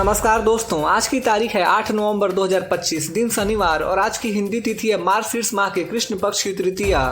नमस्कार दोस्तों, आज की तारीख है 8 नवंबर 2025, दिन शनिवार और आज की हिंदी तिथि है मार्गशीर्ष माह के कृष्ण पक्ष की तृतीया।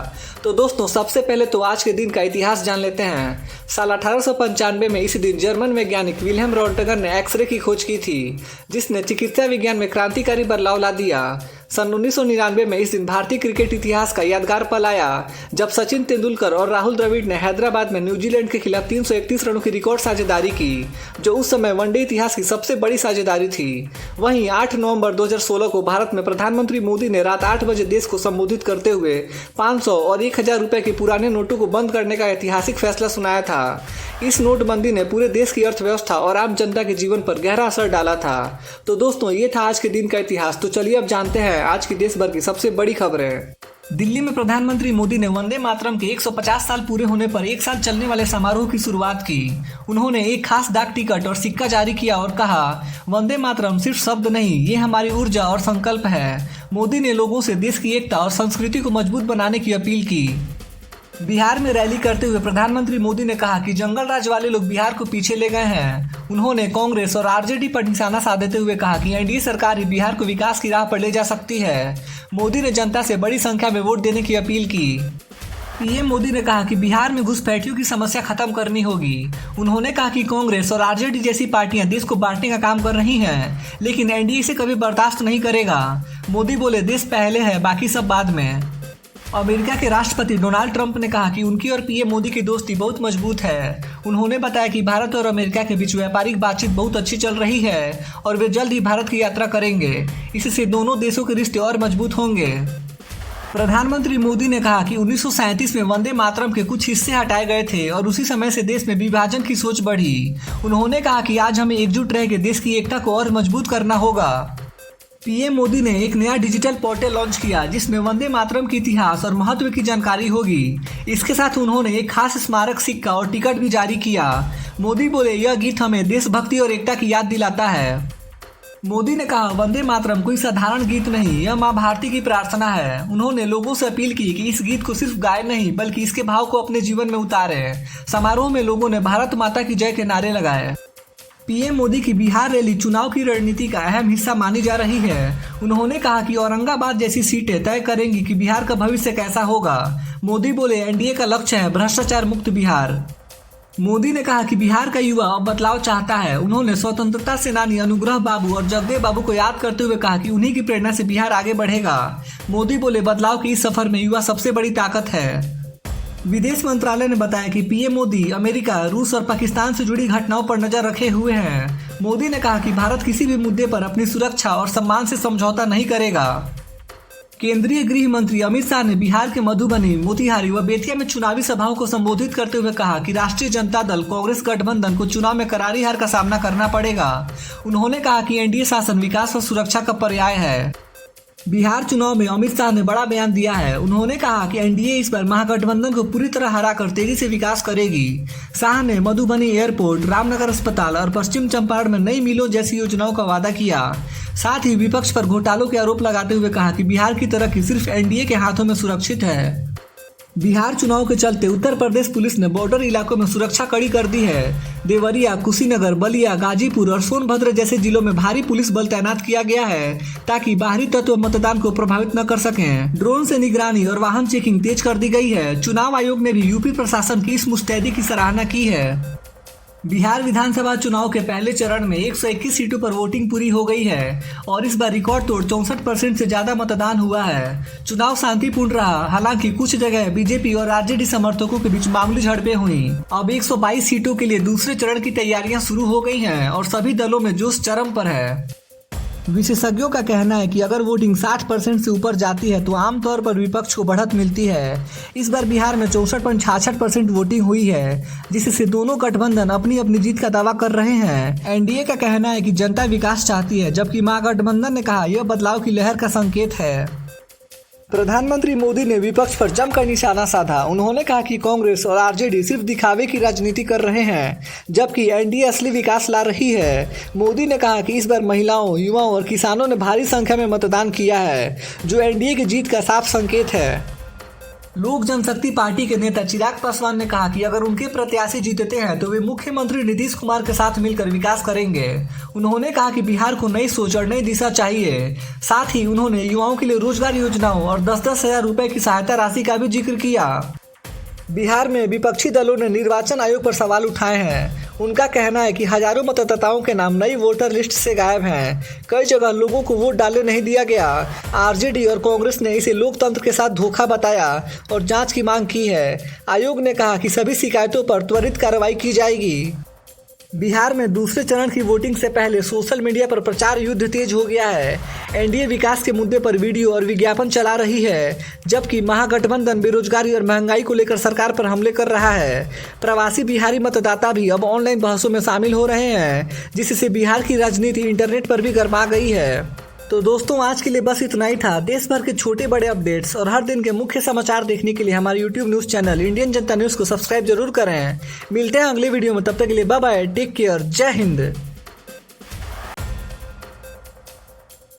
तो दोस्तों, सबसे पहले तो आज के दिन का इतिहास जान लेते हैं। साल 1895 में इस दिन जर्मन वैज्ञानिक विल्हेम रोंटगन ने एक्सरे की खोज की थी, जिसने चिकित्सा विज्ञान में क्रांतिकारी बदलाव ला दिया। सन 1999 में इस दिन भारतीय क्रिकेट इतिहास का यादगार पल आया, जब सचिन तेंदुलकर और राहुल द्रविड़ ने हैदराबाद में न्यूजीलैंड के खिलाफ 331 रनों की रिकॉर्ड साझेदारी की, जो उस समय वनडे इतिहास की सबसे बड़ी साझेदारी थी। वहीं 8 नवंबर 2016 को भारत में प्रधानमंत्री मोदी ने रात 8 बजे देश को संबोधित करते हुए 500 और 1000 रुपए के पुराने नोटों को बंद करने का ऐतिहासिक फैसला सुनाया था। इस नोटबंदी ने पूरे देश की अर्थव्यवस्था और आम जनता के जीवन पर गहरा असर डाला था। तो दोस्तों, ये था आज के दिन का इतिहास। तो चलिए अब जानते हैं आज की देश भर की सबसे बड़ी खबरें। दिल्ली में प्रधानमंत्री मोदी ने वंदे मातरम के 150 साल पूरे होने पर एक साल चलने वाले समारोह की शुरुआत की। उन्होंने एक खास डाक टिकट और सिक्का जारी किया और कहा, वंदे मातरम सिर्फ शब्द नहीं, ये हमारी ऊर्जा और संकल्प है। मोदी ने लोगों से देश की एकता और संस्कृति को मजबूत बनाने की अपील की। बिहार में रैली करते हुए प्रधानमंत्री मोदी ने कहा कि जंगल राज वाले लोग बिहार को पीछे ले गए हैं। उन्होंने कांग्रेस और आरजेडी पर निशाना साधते हुए कहा कि एनडीए सरकार ही बिहार को विकास की राह पर ले जा सकती है। मोदी ने जनता से बड़ी संख्या में वोट देने की अपील की। पीएम मोदी ने कहा कि बिहार में घुसपैठियों की समस्या खत्म करनी होगी। उन्होंने कहा कि कांग्रेस और आरजेडी जैसी पार्टियां देश को बांटने का काम कर रही हैं, लेकिन एनडीए इसे कभी बर्दाश्त नहीं करेगा। मोदी बोले, देश पहले है, बाकी सब बाद में। अमेरिका के राष्ट्रपति डोनाल्ड ट्रंप ने कहा कि उनकी और पीएम मोदी की दोस्ती बहुत मजबूत है। उन्होंने बताया कि भारत और अमेरिका के बीच व्यापारिक बातचीत बहुत अच्छी चल रही है और वे जल्द ही भारत की यात्रा करेंगे। इससे दोनों देशों के रिश्ते और मजबूत होंगे। प्रधानमंत्री मोदी ने कहा कि 1937 में वंदे मातरम के कुछ हिस्से हटाए गए थे और उसी समय से देश में विभाजन की सोच बढ़ी। उन्होंने कहा कि आज हमें एकजुट रह के देश की एकता को और मजबूत करना होगा। पीएम मोदी ने एक नया डिजिटल पोर्टल लॉन्च किया, जिसमें वंदे मातरम के इतिहास और महत्व की जानकारी होगी। इसके साथ उन्होंने एक खास स्मारक सिक्का और टिकट भी जारी किया। मोदी बोले, यह गीत हमें देशभक्ति और एकता की याद दिलाता है। मोदी ने कहा, वंदे मातरम कोई साधारण गीत नहीं, यह माँ भारती की प्रार्थना है। उन्होंने लोगों से अपील की कि इस गीत को सिर्फ गाए नहीं, बल्कि इसके भाव को अपने जीवन में उतारे। समारोह में लोगों ने भारत माता की जय के नारे लगाए। पीएम मोदी की बिहार रैली चुनाव की रणनीति का अहम हिस्सा मानी जा रही है। उन्होंने कहा कि औरंगाबाद जैसी सीटें तय करेंगी कि बिहार का भविष्य कैसा होगा। मोदी बोले, एनडीए का लक्ष्य है भ्रष्टाचार मुक्त बिहार। मोदी ने कहा कि बिहार का युवा अब बदलाव चाहता है। उन्होंने स्वतंत्रता सेनानी अनुग्रह बाबू और जगदेव बाबू को याद करते हुए कहा कि उन्हीं की प्रेरणा से बिहार आगे बढ़ेगा। मोदी बोले, बदलाव के इस सफर में युवा सबसे बड़ी ताकत है। विदेश मंत्रालय ने बताया कि पीएम मोदी अमेरिका, रूस और पाकिस्तान से जुड़ी घटनाओं पर नजर रखे हुए हैं। मोदी ने कहा कि भारत किसी भी मुद्दे पर अपनी सुरक्षा और सम्मान से समझौता नहीं करेगा। केंद्रीय गृह मंत्री अमित शाह ने बिहार के मधुबनी, मोतिहारी व बेतिया में चुनावी सभाओं को संबोधित करते हुए कहा कि राष्ट्रीय जनता दल कांग्रेस गठबंधन को चुनाव में करारी हार का सामना करना पड़ेगा। उन्होंने कहा कि एनडीए शासन विकास और सुरक्षा का पर्याय है। बिहार चुनाव में अमित शाह ने बड़ा बयान दिया है। उन्होंने कहा कि एनडीए इस बार महागठबंधन को पूरी तरह हराकर तेजी से विकास करेगी। शाह ने मधुबनी एयरपोर्ट, रामनगर अस्पताल और पश्चिम चंपारण में नई मिलों जैसी योजनाओं का वादा किया। साथ ही विपक्ष पर घोटालों के आरोप लगाते हुए कहा कि बिहार की तरक्की सिर्फ एनडीए के हाथों में सुरक्षित है। बिहार चुनाव के चलते उत्तर प्रदेश पुलिस ने बॉर्डर इलाकों में सुरक्षा कड़ी कर दी है। देवरिया, कुशीनगर, बलिया, गाजीपुर और सोनभद्र जैसे जिलों में भारी पुलिस बल तैनात किया गया है, ताकि बाहरी तत्व मतदान को प्रभावित न कर सकें। ड्रोन से निगरानी और वाहन चेकिंग तेज कर दी गई है। चुनाव आयोग ने भी यूपी प्रशासन की इस मुस्तैदी की सराहना की है। बिहार विधानसभा चुनाव के पहले चरण में 121 सीटों पर वोटिंग पूरी हो गई है और इस बार रिकॉर्ड तोड़ 64% से ज्यादा मतदान हुआ है। चुनाव शांतिपूर्ण रहा, हालांकि कुछ जगह बीजेपी और आरजेडी समर्थकों के बीच मामूली झड़पें हुई। अब 122 सीटों के लिए दूसरे चरण की तैयारियां शुरू हो गई हैं और सभी दलों में जोश चरम पर है। विशेषज्ञों का कहना है कि अगर वोटिंग 60% से ऊपर जाती है तो आमतौर पर विपक्ष को बढ़त मिलती है। इस बार बिहार में 64.66% वोटिंग हुई है, जिससे दोनों गठबंधन अपनी अपनी जीत का दावा कर रहे हैं। एनडीए का कहना है कि जनता विकास चाहती है, जबकि महागठबंधन ने कहा यह बदलाव की लहर का संकेत है। प्रधानमंत्री मोदी ने विपक्ष पर जमकर निशाना साधा। उन्होंने कहा कि कांग्रेस और आरजेडी सिर्फ दिखावे की राजनीति कर रहे हैं, जबकि एनडीए असली विकास ला रही है। मोदी ने कहा कि इस बार महिलाओं, युवाओं और किसानों ने भारी संख्या में मतदान किया है, जो एनडीए की जीत का साफ संकेत है। लोक जनशक्ति पार्टी के नेता चिराग पासवान ने कहा कि अगर उनके प्रत्याशी जीतते हैं तो वे मुख्यमंत्री नीतीश कुमार के साथ मिलकर विकास करेंगे। उन्होंने कहा कि बिहार को नई सोच और नई दिशा चाहिए। साथ ही उन्होंने युवाओं के लिए रोजगार योजनाओं और 10-10 हजार रुपए की सहायता राशि का भी जिक्र किया। बिहार में विपक्षी दलों ने निर्वाचन आयोग पर सवाल उठाए हैं। उनका कहना है कि हजारों मतदाताओं के नाम नई वोटर लिस्ट से गायब हैं। कई जगह लोगों को वोट डालने नहीं दिया गया। आरजेडी और कांग्रेस ने इसे लोकतंत्र के साथ धोखा बताया और जांच की मांग की है। आयोग ने कहा कि सभी शिकायतों पर त्वरित कार्रवाई की जाएगी। बिहार में दूसरे चरण की वोटिंग से पहले सोशल मीडिया पर प्रचार युद्ध तेज हो गया है। एनडीए विकास के मुद्दे पर वीडियो और विज्ञापन चला रही है, जबकि महागठबंधन बेरोजगारी और महंगाई को लेकर सरकार पर हमले कर रहा है। प्रवासी बिहारी मतदाता भी अब ऑनलाइन बहसों में शामिल हो रहे हैं, जिससे बिहार की राजनीति इंटरनेट पर भी गर्मा गई है। तो दोस्तों, आज के लिए बस इतना ही था। देश भर के छोटे बड़े अपडेट्स और हर दिन के मुख्य समाचार देखने के लिए हमारे यूट्यूब न्यूज़ चैनल इंडियन जनता न्यूज़ को सब्सक्राइब जरूर करें। मिलते हैं अगले वीडियो में, तब तक के लिए बाय बाय, टेक केयर, जय हिंद।